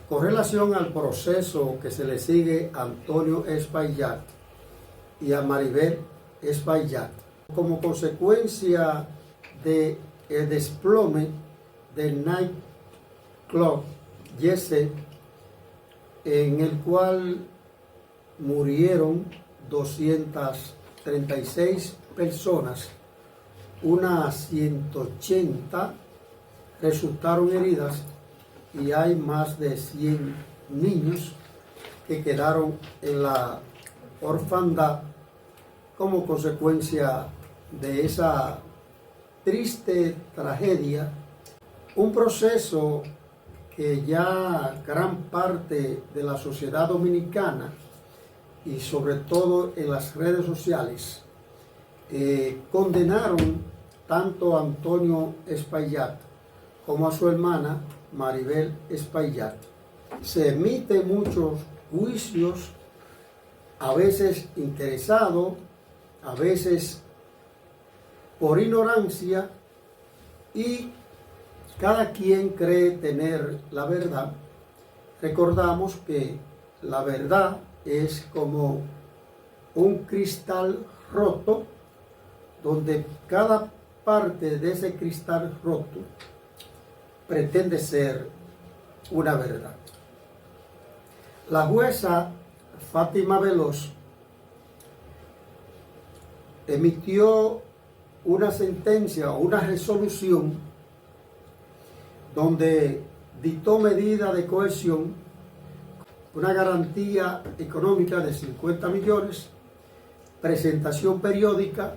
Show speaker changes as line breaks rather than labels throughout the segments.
Con relación al proceso que se le sigue a Antonio Espaillat y a Maribel Espaillat, como consecuencia del desplome del nightclub Jesse, en el cual murieron 236 personas, unas 180 resultaron heridas y hay más de 100 niños que quedaron en la orfandad como consecuencia de esa triste tragedia. Un proceso que ya gran parte de la sociedad dominicana y sobre todo en las redes sociales condenaron tanto a Antonio Espaillat como a su hermana Maribel Espaillat. Se emiten muchos juicios, a veces interesados, a veces por ignorancia, y cada quien cree tener la verdad. Recordamos que la verdad es como un cristal roto, donde cada parte de ese cristal roto pretende ser una verdad. La jueza Fátima Veloz emitió una sentencia o una resolución donde dictó medida de coerción, una garantía económica de 50 millones, presentación periódica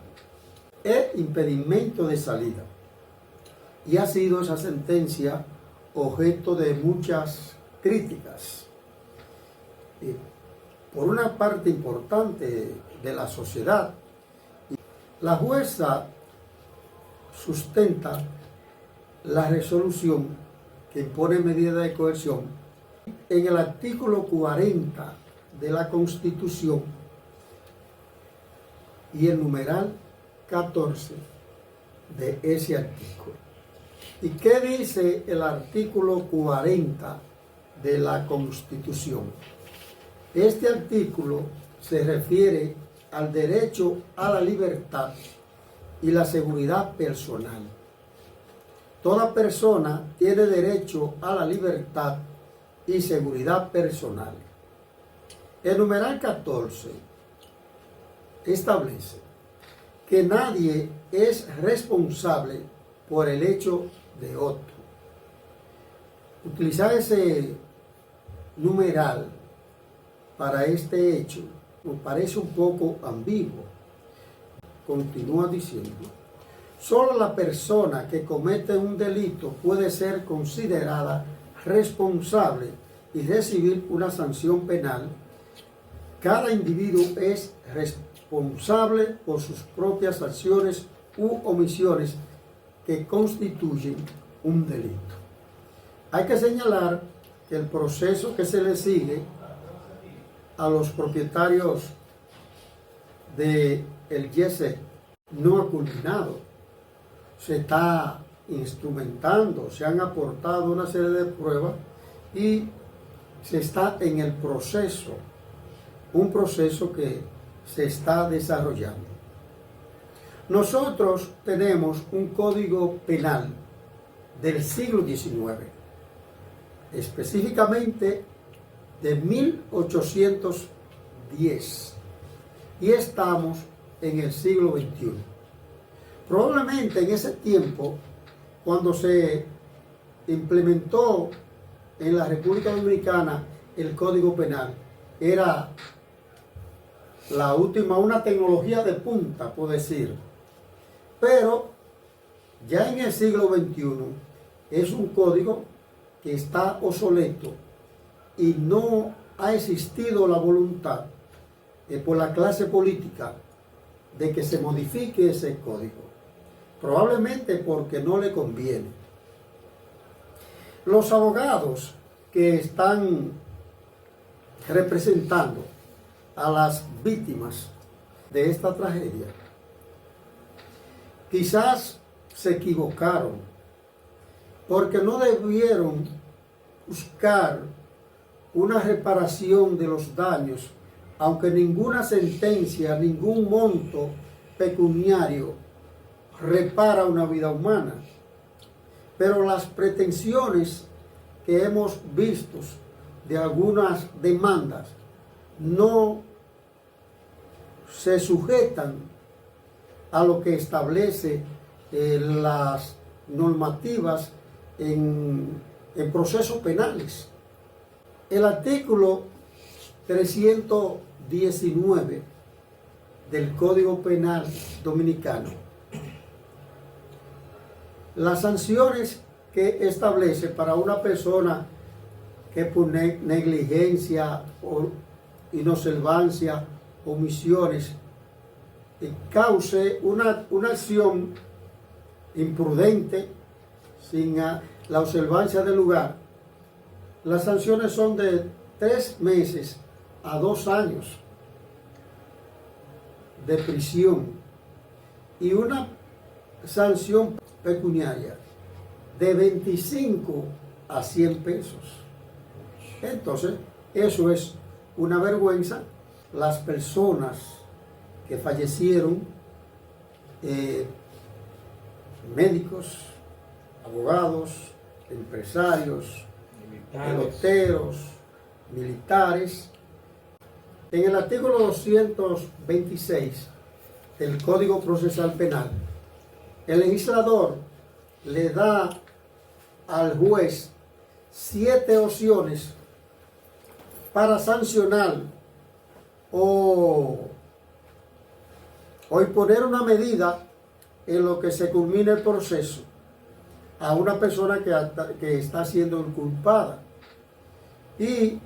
e impedimento de salida. Y ha sido esa sentencia objeto de muchas críticas por una parte importante de la sociedad. La jueza sustenta la resolución que impone medida de coerción en el artículo 40 de la Constitución y el numeral 14 de ese artículo. ¿Y qué dice el artículo 40 de la Constitución? Este artículo se refiere al derecho a la libertad y la seguridad personal. Toda persona tiene derecho a la libertad y seguridad personal. El numeral 14 establece que nadie es responsable por el hecho de otro. Utilizar ese numeral para este hecho me parece un poco ambiguo. Continúa diciendo: solo la persona que comete un delito puede ser considerada responsable y recibir una sanción penal. Cada individuo es responsable por sus propias acciones u omisiones que constituyen un delito. Hay que señalar que el proceso que se le sigue a los propietarios de el Jesse no ha culminado. Se está instrumentando, se han aportado una serie de pruebas y se está en el proceso, un proceso que se está desarrollando. Nosotros tenemos un código penal del siglo XIX, específicamente de 1810, y estamos en el siglo XXI. Probablemente en ese tiempo, cuando se implementó en la República Dominicana el Código Penal, era la última, una tecnología de punta, por decir. Pero ya en el siglo XXI es un código que está obsoleto y no ha existido la voluntad por la clase política de que se modifique ese código. Probablemente porque no le conviene. Los abogados que están representando a las víctimas de esta tragedia quizás se equivocaron, porque no debieron buscar una reparación de los daños, aunque ninguna sentencia, ningún monto pecuniario repara una vida humana. Pero las pretensiones que hemos visto de algunas demandas no se sujetan a lo que establece las normativas en procesos penales. El artículo 319 del Código Penal Dominicano, las sanciones que establece para una persona que por negligencia o inobservancia, omisiones, cause una acción imprudente sin la observancia del lugar, las sanciones son de 3 meses a 2 años de prisión y una sanción pecuniaria de 25 a 100 pesos. Entonces, eso es una vergüenza. Las personas que fallecieron, médicos, abogados, empresarios, peloteros, militares. En el artículo 226 del Código Procesal Penal, el legislador le da al juez 7 opciones para sancionar o imponer una medida en lo que se culmine el proceso a una persona que está siendo inculpada. Y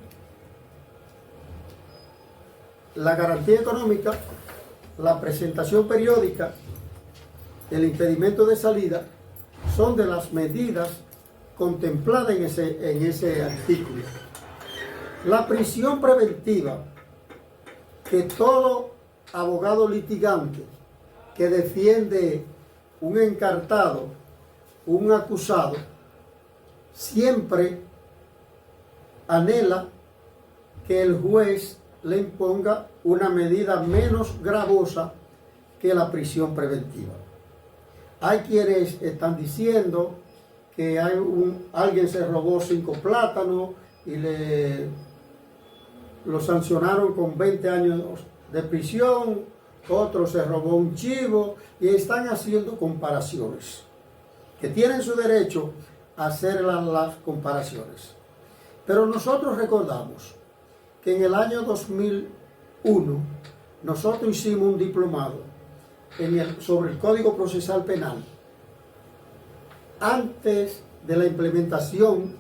la garantía económica, la presentación periódica, el impedimento de salida son de las medidas contempladas en ese artículo. La prisión preventiva, que todo abogado litigante que defiende un encartado, un acusado, siempre anhela que el juez le imponga una medida menos gravosa que la prisión preventiva. Hay quienes están diciendo que alguien se robó 5 plátanos y lo sancionaron con 20 años de prisión, otro se robó un chivo, y están haciendo comparaciones, que tienen su derecho a hacer las comparaciones. Pero nosotros recordamos que en el año 2001 nosotros hicimos un diplomado sobre el Código Procesal Penal antes de la implementación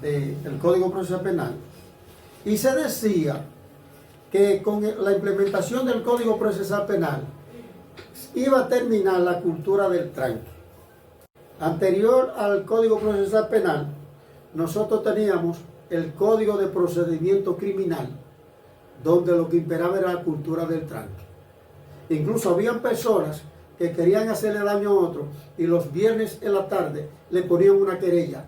del Código Procesal Penal, y se decía que con la implementación del Código Procesal Penal iba a terminar la cultura del tranque. Anterior al Código Procesal Penal, nosotros teníamos el Código de Procedimiento Criminal, donde lo que imperaba era la cultura del tranque. Incluso habían personas que querían hacerle daño a otro y los viernes en la tarde le ponían una querella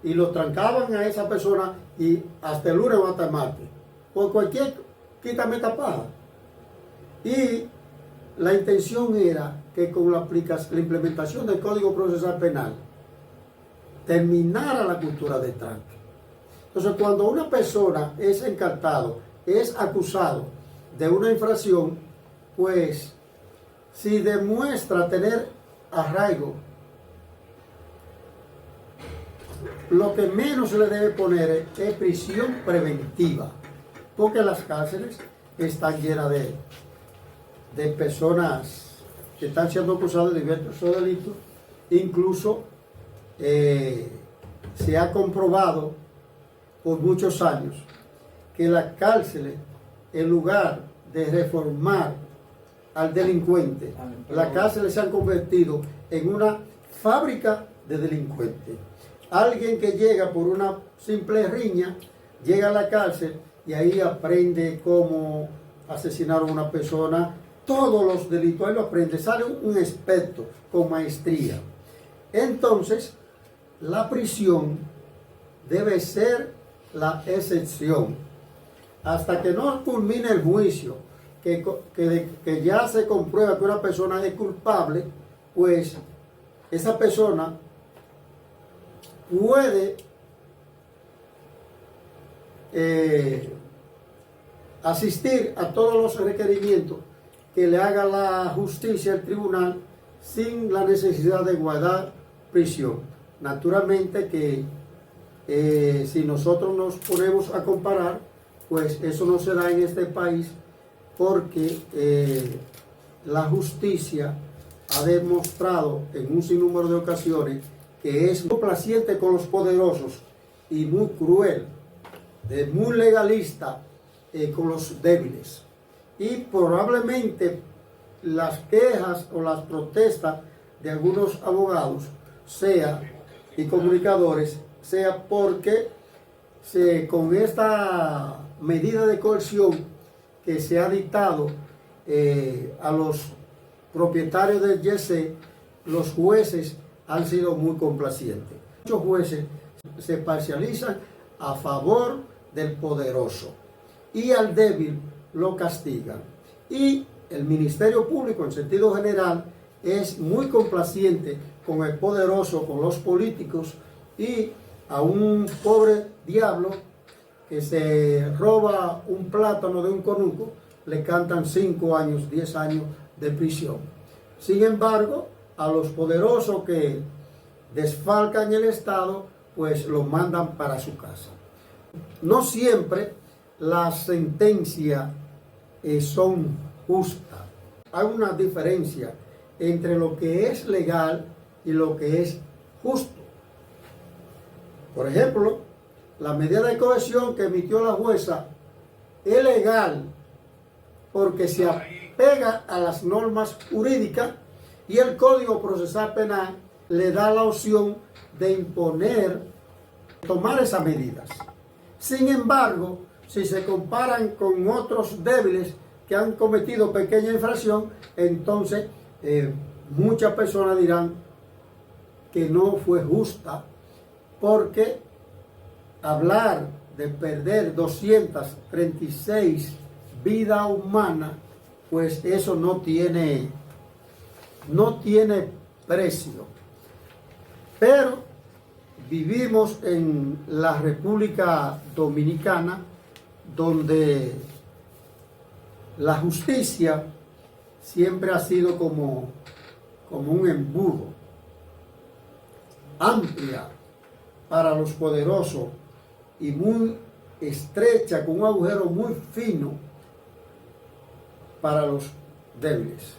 y lo trancaban a esa persona y hasta el lunes o hasta el martes, por cualquier quítame tapada. Y la intención era que con la implementación del Código Procesal Penal terminara la cultura del tranque. Entonces, cuando una persona es encartado, es acusado de una infracción, pues si demuestra tener arraigo, lo que menos se le debe poner es prisión preventiva, porque las cárceles están llenas de personas que están siendo acusadas de diversos delitos. Incluso se ha comprobado por muchos años que las cárceles, en lugar de reformar al delincuente, las cárceles se han convertido en una fábrica de delincuentes. Alguien que llega por una simple riña, llega a la cárcel y ahí aprende cómo asesinar a una persona, todos los delitos, ahí lo aprende, sale un experto con maestría. Entonces, la prisión debe ser la excepción. Hasta que no culmine el juicio, que ya se comprueba que una persona es culpable, pues esa persona puede asistir a todos los requerimientos que le haga la justicia, el tribunal, sin la necesidad de guardar prisión. Naturalmente que si nosotros nos ponemos a comparar, pues eso no se da en este país, porque la justicia ha demostrado en un sinnúmero de ocasiones que es muy complaciente con los poderosos y muy cruel, muy legalista con los débiles. Y probablemente las quejas o las protestas de algunos abogados y comunicadores sea porque con esta medida de coerción que se ha dictado a los propietarios del YC, los jueces han sido muy complacientes. Muchos jueces se parcializan a favor del poderoso y al débil lo castigan. Y el Ministerio Público en sentido general es muy complaciente con el poderoso, con los políticos, y a un pobre diablo que se roba un plátano de un conuco le cantan 5 años, 10 años de prisión. Sin embargo, a los poderosos que desfalcan el Estado, pues los mandan para su casa. No siempre las sentencias son justas. Hay una diferencia entre lo que es legal y lo que es justo. Por ejemplo, la medida de coerción que emitió la jueza es legal porque se apega a las normas jurídicas y el Código Procesal Penal le da la opción de tomar esas medidas. Sin embargo, si se comparan con otros débiles que han cometido pequeña infracción, entonces muchas personas dirán que no fue justa, porque hablar de perder 236 vidas humanas, pues eso no tiene precio. Pero vivimos en la República Dominicana, donde la justicia siempre ha sido como un embudo, amplia para los poderosos y muy estrecha, con un agujero muy fino para los débiles.